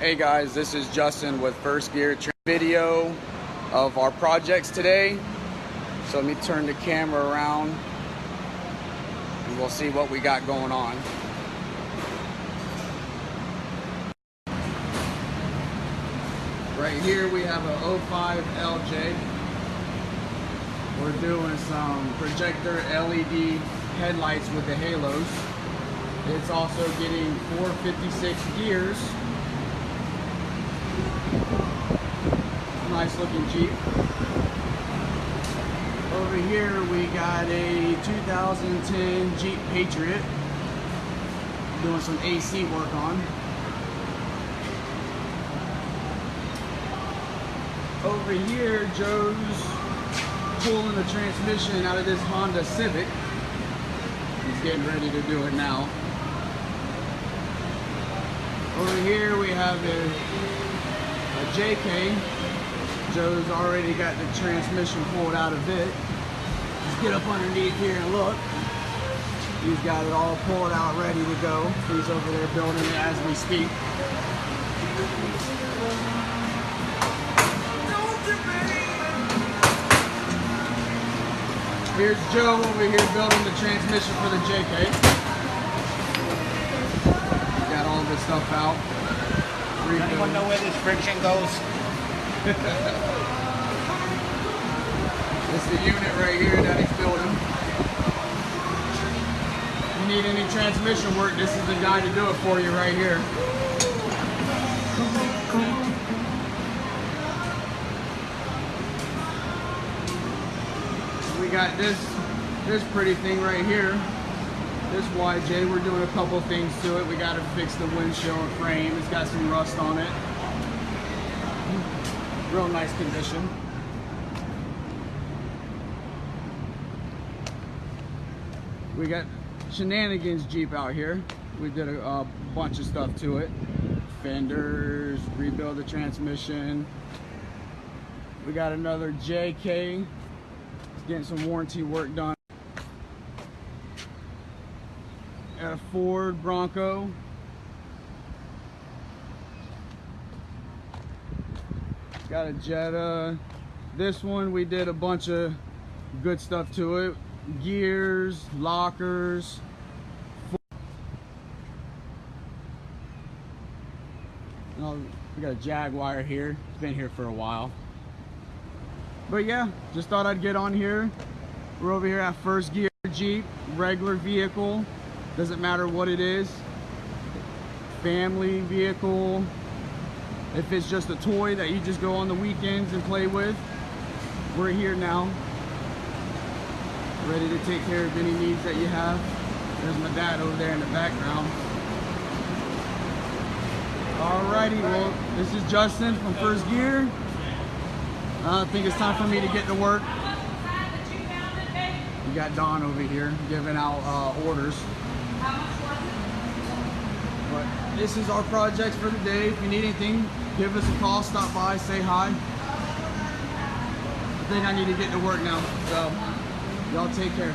Hey guys, this is Justin with First Gear video of our projects today. So let me turn the camera around and we'll see what we got going on. Right here we have a 05 LJ. We're doing some projector LED headlights with the halos. It's also getting 456 gears. Nice looking Jeep. Over here we got a 2010 Jeep Patriot. Doing some AC work on. Over here Joe's pulling the transmission out of this Honda Civic. He's getting ready to do it now. Over here we have a JK. Joe's already got the transmission pulled out of it. Just get up underneath here and look. He's got it all pulled out, ready to go. He's over there building it as we speak. Here's Joe over here building the transmission for the JK. Got all this stuff out. Does anyone know where this friction goes? It's the unit right here that he's building. If you need any transmission work, this is the guy to do it for you right here. We got this pretty thing right here. This YJ, we're doing a couple things to it. We got to fix the windshield frame. It's got some rust on it. Real nice condition. We got Shenanigans Jeep out here. We did a bunch of stuff to it. Fenders, rebuild the transmission. We got another JK. Getting some warranty work done. Got a Ford Bronco. Got a Jetta. This one we did a bunch of good stuff to it. Gears, lockers. We got a Jaguar here. It's been here for a while. But yeah, just thought I'd get on here. We're over here at First Gear Jeep, regular vehicle. Doesn't matter what it is. Family vehicle. If it's just a toy that you just go on the weekends and play with, we're here now. Ready to take care of any needs that you have. There's my dad over there in the background. Alrighty, well, this is Justin from First Gear. I think it's time for me to get to work. We got Don over here giving out orders. But this is our projects for the day. If you need anything, give us a call, stop by, say hi. I think I need to get to work now, so y'all take care.